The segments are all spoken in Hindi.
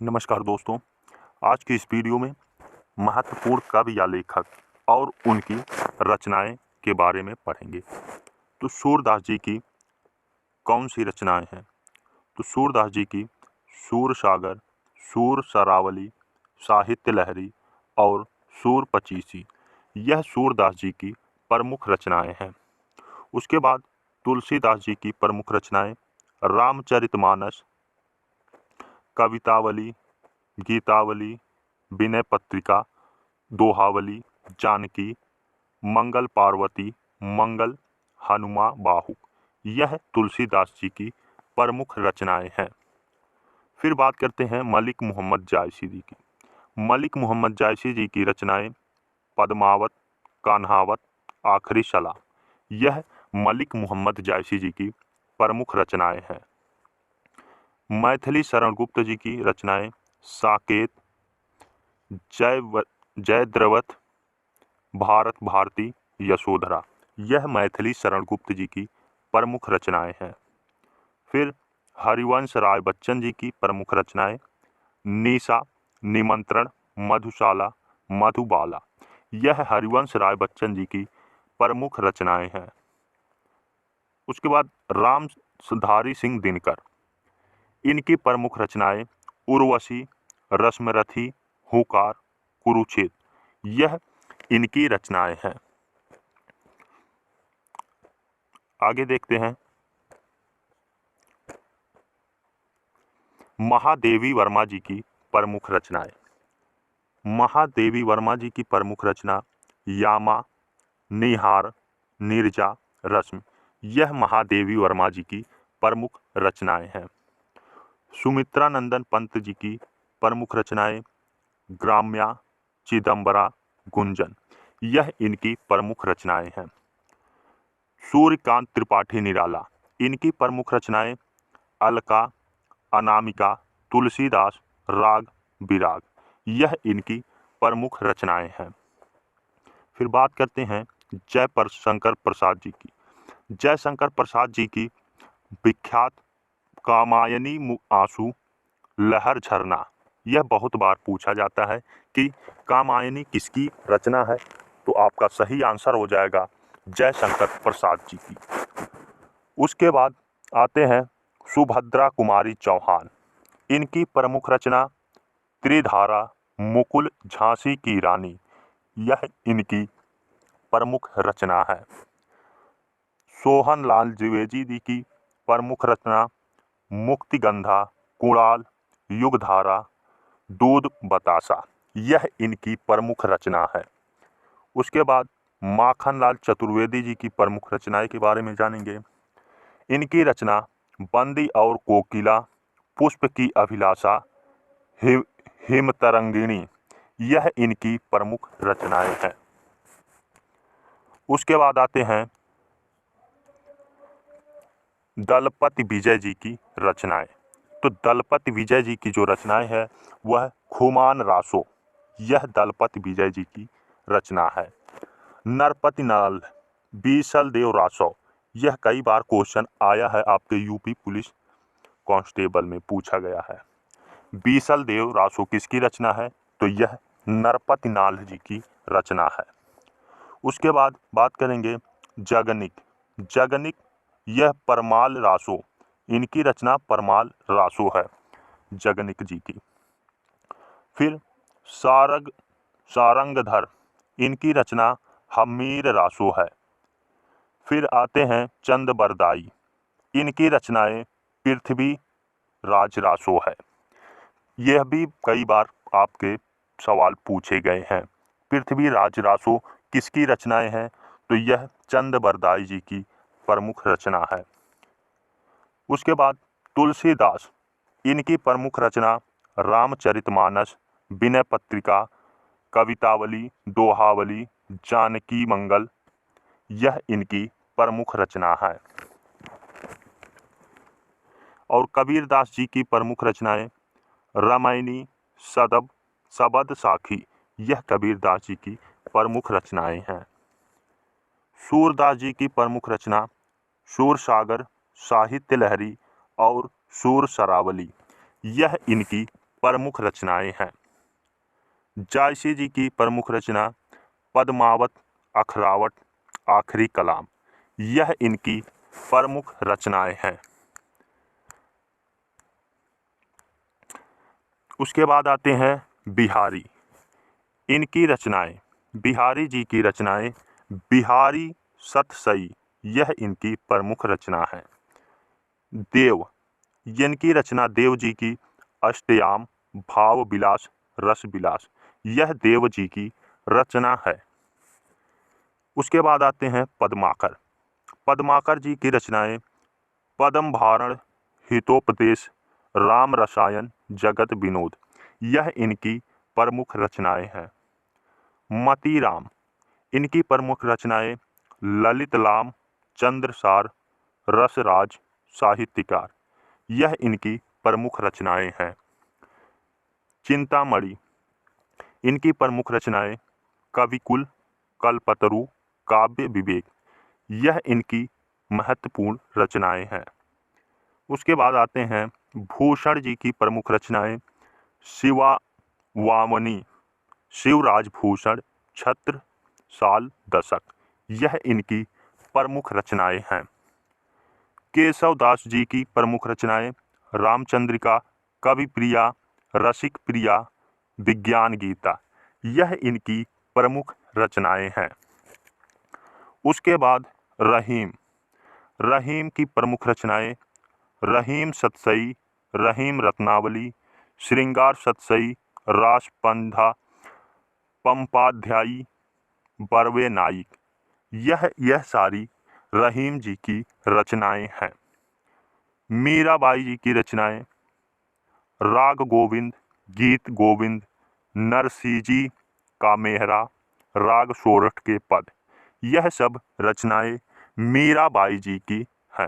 नमस्कार दोस्तों, आज की इस वीडियो में महत्वपूर्ण कवि या लेखक और उनकी रचनाएं के बारे में पढ़ेंगे। तो सूरदास जी की कौन सी रचनाएं हैं? तो सूरदास जी की सूर सागर, सूर सरावली, साहित्य लहरी और सूर पचीसी, यह सूरदास जी की प्रमुख रचनाएं हैं। उसके बाद तुलसीदास जी की प्रमुख रचनाएं रामचरितमानस, कवितावली, गीतावली, विनय पत्रिका, दोहावली, जानकी, मंगल पार्वती, मंगल, हनुमा बाहु, यह तुलसीदास जी की प्रमुख रचनाएं हैं। फिर बात करते हैं मलिक मोहम्मद जायसी जी की। मलिक मोहम्मद जायसी जी की रचनाएं पद्मावत, कान्हावत, आखिरी सलाह, यह मलिक मोहम्मद जायसी जी की प्रमुख रचनाएं हैं। मैथिली शरण गुप्त जी की रचनाएं साकेत, जयद्रथ, भारत भारती, यशोधरा, यह मैथिली शरण गुप्त जी की प्रमुख रचनाएं हैं। फिर हरिवंश राय बच्चन जी की प्रमुख रचनाएं निशा, निमंत्रण, मधुशाला, मधुबाला, यह हरिवंश राय बच्चन जी की प्रमुख रचनाएं हैं। उसके बाद रामधारी सिंह दिनकर, इनकी प्रमुख रचनाएं उर्वशी, रश्मरथी, हुंकार, कुरुक्षेत्र, यह इनकी रचनाएं हैं। आगे देखते हैं महादेवी वर्मा जी की प्रमुख रचनाएं। महादेवी वर्मा जी की प्रमुख रचना यामा, निहार, नीरजा, रश्मि, यह महादेवी वर्मा जी की प्रमुख रचनाएं हैं। सुमित्रा नंदन पंत जी की प्रमुख रचनाएं ग्राम्या, चिदंबरा, गुंजन, यह इनकी प्रमुख रचनाएं हैं। सूर्यकांत त्रिपाठी निराला, इनकी प्रमुख रचनाएं अलका, अनामिका, तुलसीदास, राग, विराग, यह इनकी प्रमुख रचनाएं हैं। फिर बात करते हैं जयशंकर प्रसाद जी की। जयशंकर प्रसाद जी की विख्यात कामायनी आंसू, लहर झरना, यह बहुत बार पूछा जाता है कि कामायनी किसकी रचना है, तो आपका सही आंसर हो जाएगा जयशंकर प्रसाद जी की। उसके बाद आते हैं सुभद्रा कुमारी चौहान, इनकी प्रमुख रचना त्रिधारा, मुकुल, झांसी की रानी, यह इनकी प्रमुख रचना है। सोहन लाल द्विवेदी जी की प्रमुख रचना मुक्तिगंधा, कुणाल, युगधारा, दूध बतासा, यह इनकी प्रमुख रचना है। उसके बाद माखनलाल चतुर्वेदी जी की प्रमुख रचनाएं के बारे में जानेंगे। इनकी रचना बंदी और कोकिला, पुष्प की अभिलाषा, हिमतरंगिणी, यह इनकी प्रमुख रचनाएं हैं। उसके बाद आते हैं दलपति विजय जी की रचनाएं। तो दलपति विजय जी की जो रचनाएं है वह खुमान रासो, यह दलपति विजय जी की रचना है। नरपति नाल, बीसल देव रासो, यह कई बार क्वेश्चन आया है, आपके यूपी पुलिस कांस्टेबल में पूछा गया है। बीसल देव रासो किसकी रचना है? तो यह नरपति नाल जी की रचना है। उसके बाद बात करेंगे जगनिक। जगनिक यह परमाल रासो, इनकी रचना परमाल रासो है जगनिक जी की। फिर सारंगधर, इनकी रचना हमीर रासो है। फिर आते हैं चंद बरदाई, इनकी रचनाएं पृथ्वी राज रासो है। यह भी कई बार आपके सवाल पूछे गए हैं। पृथ्वी राज रासो किसकी रचनाएं हैं? तो यह चंद बरदाई जी की प्रमुख रचना है। उसके बाद तुलसीदास, इनकी प्रमुख रचना रामचरितमानस, विनय पत्रिका, कवितावली, दोहावली, जानकी मंगल, यह इनकी प्रमुख रचना है। और कबीरदास जी की प्रमुख रचनाएं रामायणी, सदब, सबद साखी, यह कबीरदास जी की प्रमुख रचनाएं हैं। सूरदास जी की प्रमुख रचना सूर सागर, साहित्य लहरी और सूर सरावली, यह इनकी प्रमुख रचनाएं हैं। जायसी जी की प्रमुख रचना पद्मावत, अखरावट, आखिरी कलाम, यह इनकी प्रमुख रचनाएं हैं। उसके बाद आते हैं बिहारी। इनकी रचनाएं, बिहारी जी की रचनाएं बिहारी सतसई, यह इनकी प्रमुख रचना है। देव, इनकी रचना देव जी की अष्टयाम, भाव विलास, रस विलास, यह देव जी की रचना है। उसके बाद आते हैं पद्माकर। पद्माकर जी की रचनाएं पद्म भारण, हितोपदेश, राम रसायन, जगत विनोद, यह इनकी प्रमुख रचनाएं हैं। मतीराम, इनकी प्रमुख रचनाएं ललित लाम, चंद्रसार, रसराज, साहित्यकार, यह इनकी प्रमुख रचनाएं हैं। चिंतामणि, इनकी प्रमुख रचनाएं कविकुल, कल्पतरु, काव्य विवेक, यह इनकी महत्वपूर्ण रचनाएं हैं। उसके बाद आते हैं भूषण जी की प्रमुख रचनाएं शिवा वामनी, शिवराज भूषण, छत्र, साल, दशक, यह इनकी प्रमुख रचनाएं हैं। केशव दास जी की प्रमुख रचनाएं रामचंद्रिका, कवि प्रिया, रसिक प्रिया, विज्ञान गीता, यह इनकी प्रमुख रचनाएं हैं। उसके बाद रहीम। रहीम की प्रमुख रचनाएं रहीम सतसई, रहीम रत्नावली, श्रृंगार सतसई, रासपंधा, पंपाध्यायी, बरवे नाइक, यह सारी रहीम जी की रचनाएं हैं। मीराबाई जी की रचनाएं राग गोविंद, गीत गोविंद, नरसिंह का मेहरा, राग सोरठ के पद, यह सब रचनाएं मीराबाई जी की हैं।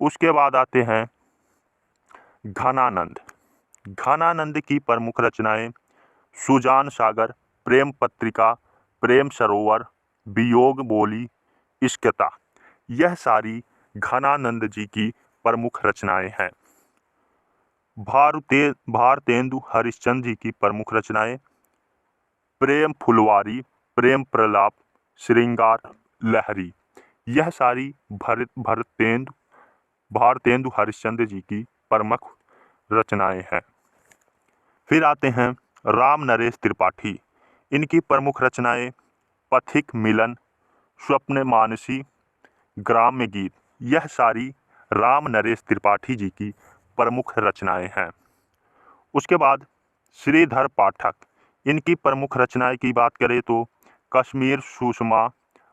उसके बाद आते हैं घनानंद। घनानंद की प्रमुख रचनाएं सुजान सागर, प्रेम पत्रिका, प्रेम सरोवर, वियोग बोली, इश्कता, यह सारी घनानंद जी की प्रमुख रचनाएं हैं। भारतेंदु हरिश्चंद्र जी की प्रमुख रचनाएं प्रेम फुलवारी, प्रेम प्रलाप, श्रृंगार लहरी, यह सारी भारतेंदु हरिश्चंद्र जी की प्रमुख रचनाएं हैं। फिर आते हैं राम नरेश त्रिपाठी। इनकी प्रमुख रचनाएं पथिक मिलन, स्वप्न मानसी, ग्राम्य गीत, यह सारी राम नरेश त्रिपाठी जी की प्रमुख रचनाएं हैं। उसके बाद श्रीधर पाठक। इनकी प्रमुख रचनाएं की बात करें तो कश्मीर सुषमा,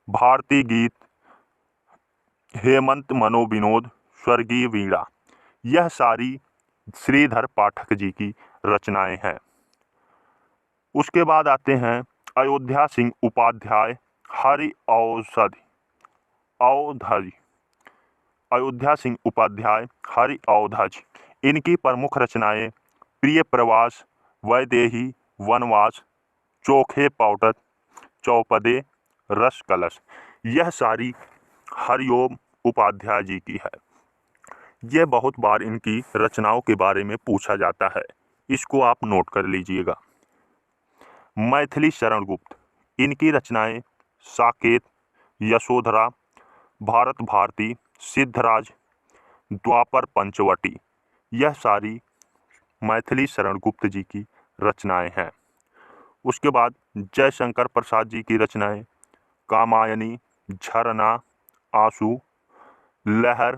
भारतीय गीत, हेमंत मनोविनोद, स्वर्गीय वीणा, यह सारी श्रीधर पाठक जी की रचनाएं हैं। उसके बाद आते हैं अयोध्या सिंह उपाध्याय, हरि औषधि, अयोध्या सिंह उपाध्याय, हरि औषधि, इनकी प्रमुख रचनाएं प्रिय प्रवास, वैदेही, वनवास, चोखे पाउडर, चौपदे, रस कलश, यह सारी हरिओम उपाध्याय जी की है। यह बहुत बार इनकी रचनाओं के बारे में पूछा जाता है, इसको आप नोट कर लीजिएगा। मैथिली शरण गुप्त। इनकी रचनाएं साकेत, यशोधरा, भारत भारती, सिद्धराज, द्वापर पंचवटी, यह सारी मैथिली शरण गुप्त जी की रचनाएं हैं। उसके बाद जयशंकर प्रसाद जी की रचनाएं कामायनी, झरना, आंसू, लहर,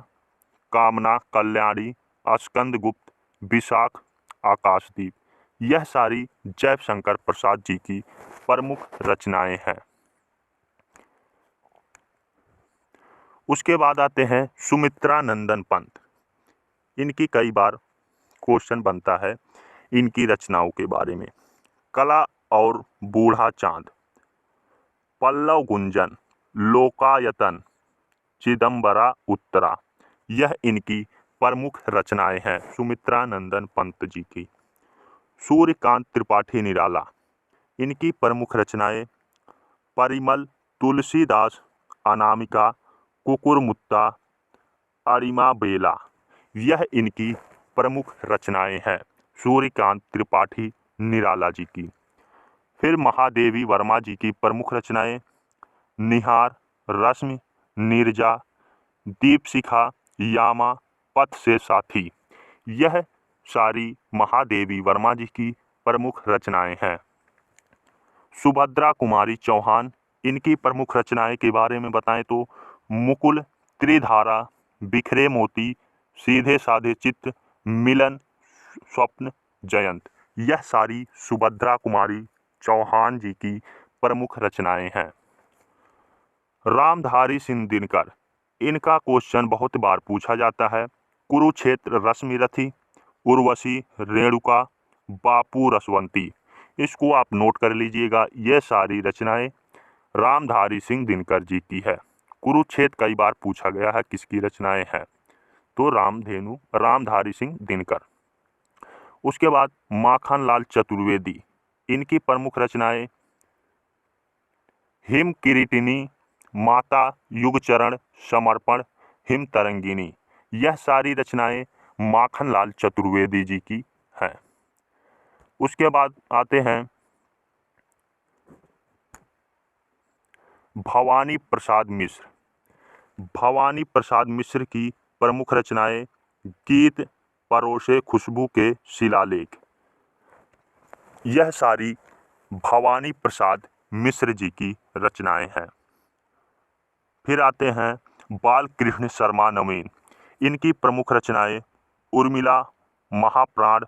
कामना, कल्याणी, स्कंद गुप्त, विशाख, आकाशदीप, यह सारी जयशंकर प्रसाद जी की प्रमुख रचनाएं हैं। उसके बाद आते हैं सुमित्रा नंदन पंत। इनकी कई बार क्वेश्चन बनता है इनकी रचनाओं के बारे में। कला और बूढ़ा चांद, पल्लव गुंजन, लोकायतन, चिदंबरा उत्तरा, यह इनकी प्रमुख रचनाएं हैं सुमित्रा नंदन पंत जी की। सूर्यकांत त्रिपाठी निराला। इनकी प्रमुख रचनाएं परिमल, तुलसीदास, अनामिका, कुकुरमुत्ता, अरिमा बेला, यह इनकी प्रमुख रचनाएं हैं सूर्यकांत त्रिपाठी निराला जी की। फिर महादेवी वर्मा जी की प्रमुख रचनाएं निहार, रश्मि, नीरजा, दीपशिखा, यामा, पथ से साथी, यह सारी महादेवी वर्मा जी की प्रमुख रचनाएं हैं। सुभद्रा कुमारी चौहान, इनकी प्रमुख रचनाएं के बारे में बताएं तो मुकुल, त्रिधारा, बिखरे मोती, सीधे साधे चित्त, मिलन, स्वप्न, जयंत, यह सारी सुभद्रा कुमारी चौहान जी की प्रमुख रचनाएं हैं। रामधारी सिंह दिनकर, इनका क्वेश्चन बहुत बार पूछा जाता है। कुरुक्षेत्र रश्मिरथी, उर्वशी, रेणुका, बापू रसवंती, इसको आप नोट कर लीजिएगा। यह सारी रचनाएं रामधारी सिंह दिनकर जी की है। कुरुक्षेत्र कई बार पूछा गया है किसकी रचनाएं हैं, तो रामधारी सिंह दिनकर। उसके बाद माखनलाल चतुर्वेदी, इनकी प्रमुख रचनाएं हिम किरीटिनी, माता, युगचरण, समर्पण, हिम तरंगिनी, यह सारी रचनाएं माखनलाल चतुर्वेदी जी की हैं। उसके बाद आते हैं भवानी प्रसाद मिश्र। भवानी प्रसाद मिश्र की प्रमुख रचनाएं गीत, परोसे खुशबू के शिलालेख, यह सारी भवानी प्रसाद मिश्र जी की रचनाएं हैं। फिर आते हैं बाल कृष्ण शर्मा नवीन, इनकी प्रमुख रचनाएं उर्मिला, महाप्राण,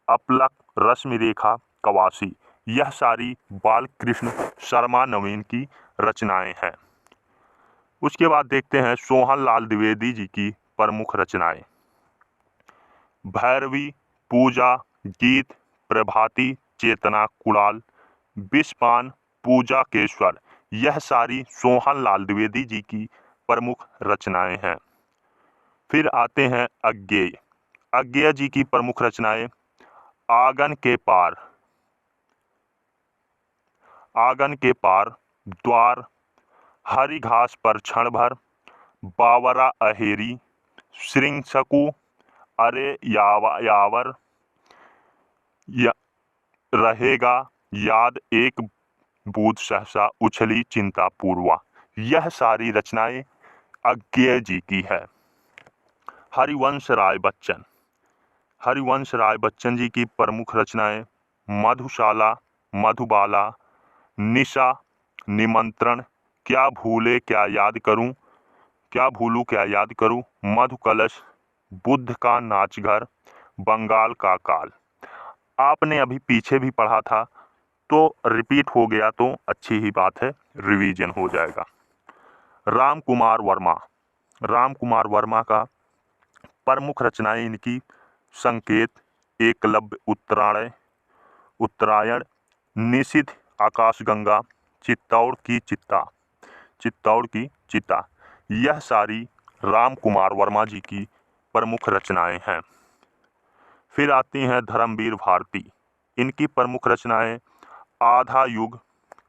अपलक, रश्मि रेखा, कवासी, यह सारी बाल कृष्ण शर्मा नवीन की रचनाएं हैं। उसके बाद देखते हैं सोहन लाल द्विवेदी जी की प्रमुख रचनाएं भैरवी, पूजा, गीत, प्रभाती, चेतना, कुणाल, विषपान, पूजा केश्वर, यह सारी सोहन लाल द्विवेदी जी की प्रमुख रचनाएं हैं। फिर आते हैं अज्ञेय। अज्ञेय जी की प्रमुख रचनाएं आंगन के पार, आंगन के पार, द्वार, हरी घास पर क्षण भर, बावरा अहेरी, श्रृंगशकु, अरे यावर, रहेगा याद एक बूंद सहसा उछली चिंता पूर्वा, यह सारी रचनाएं अज्ञेय जी की है। हरिवंश राय बच्चन। हरिवंश राय बच्चन जी की प्रमुख रचनाएं मधुशाला, मधुबाला, निशा, निमंत्रण, क्या भूले क्या याद करूं, क्या भूलूं क्या याद करूं, मधुकलश, बुद्ध का नाचघर, बंगाल का काल। आपने अभी पीछे भी पढ़ा था तो रिपीट हो गया तो अच्छी ही बात है, रिवीजन हो जाएगा। राम कुमार वर्मा। राम कुमार वर्मा का प्रमुख रचनाएं इनकी संकेत, एकलव्य, उत्तरायण, निषिद्ध, आकाशगंगा, चित्तौड़ की चिता, यह सारी राम कुमार वर्मा जी की प्रमुख रचनाएं हैं। फिर आती हैं धर्मवीर भारती। इनकी प्रमुख रचनाएं आधा युग,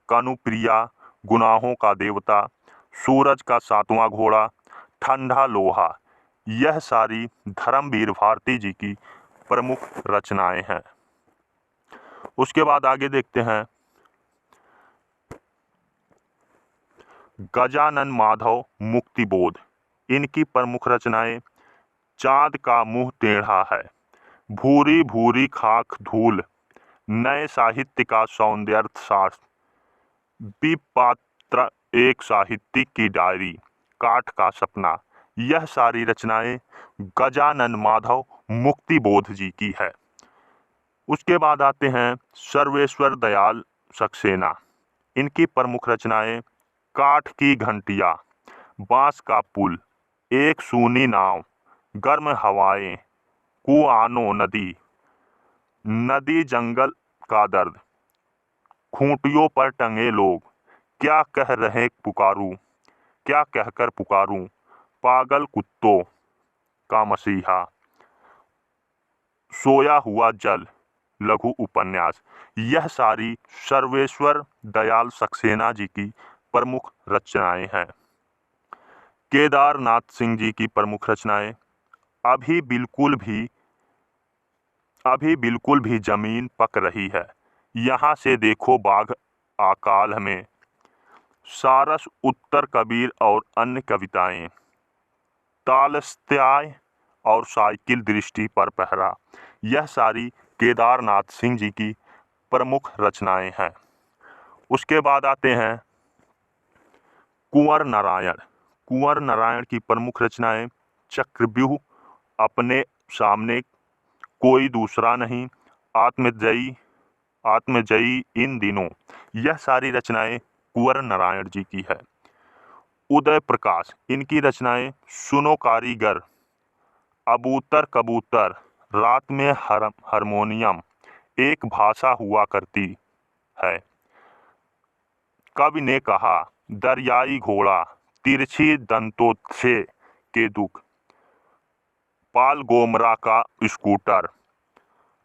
कनुप्रिया, गुनाहों का देवता, सूरज का सातवां घोड़ा, ठंडा लोहा, यह सारी धर्मवीर भारती जी की प्रमुख रचनाएं हैं। उसके बाद आगे देखते हैं गजानन माधव मुक्तिबोध। इनकी प्रमुख रचनाएं चांद का मुंह टेढ़ा है, भूरी भूरी खाक धूल, नए साहित्य का सौंदर्य शास्त्र, विपात्र, एक साहित्यिक की डायरी, काठ का सपना, यह सारी रचनाएं गजानन माधव मुक्तिबोध जी की है। उसके बाद आते हैं सर्वेश्वर दयाल सक्सेना। इनकी प्रमुख रचनाएं काठ की घंटिया, बांस का पुल, एक सूनी नाव, गर्म हवाएं, कुआनो नदी, नदी जंगल का दर्द, खूंटियों पर टंगे लोग, क्या कह रहे पुकारूं, क्या कहकर पुकारूं, पागल कुत्तों का मसीहा, सोया हुआ जल, लघु उपन्यास, यह सारी सर्वेश्वर दयाल सक्सेना जी की प्रमुख रचनाएं हैं। केदारनाथ सिंह जी की प्रमुख रचनाएं अभी बिल्कुल भी अभी बिल्कुल भी जमीन पक रही है, यहाँ से देखो बाघ आकाल में, सारस उत्तर कबीर और अन्य कविताएं, तालस्त्याय और साइकिल दृष्टि पर पहरा, यह सारी केदारनाथ सिंह जी की प्रमुख रचनाएं हैं। उसके बाद आते हैं कुंवर नारायण। कुंवर नारायण की प्रमुख रचनाएं चक्रव्यूह, अपने सामने कोई दूसरा नहीं, आत्मजयी आत्मजयी इन दिनों, यह सारी रचनाएं कुंवर नारायण जी की है। उदय प्रकाश, इनकी रचनाएं सुनो कारीगर, अबूतर कबूतर, रात में हारमोनियम, एक भाषा हुआ करती है, कवि ने कहा, दरियाई घोड़ा, तिरछी दंतों से के दुख, पाल गोमरा का स्कूटर,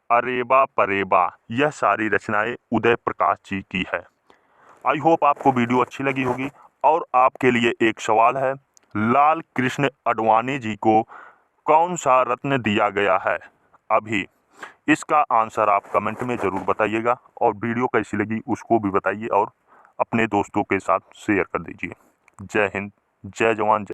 अरेबा परेबा, यह सारी रचनाएं उदय प्रकाश जी की है। आई होप आपको वीडियो अच्छी लगी होगी। और आपके लिए एक सवाल है, लाल कृष्ण आडवाणी जी को कौन सा रत्न दिया गया है अभी? इसका आंसर आप कमेंट में ज़रूर बताइएगा और वीडियो कैसी लगी उसको भी बताइए और अपने दोस्तों के साथ शेयर कर दीजिए। जय हिंद, जय जवान।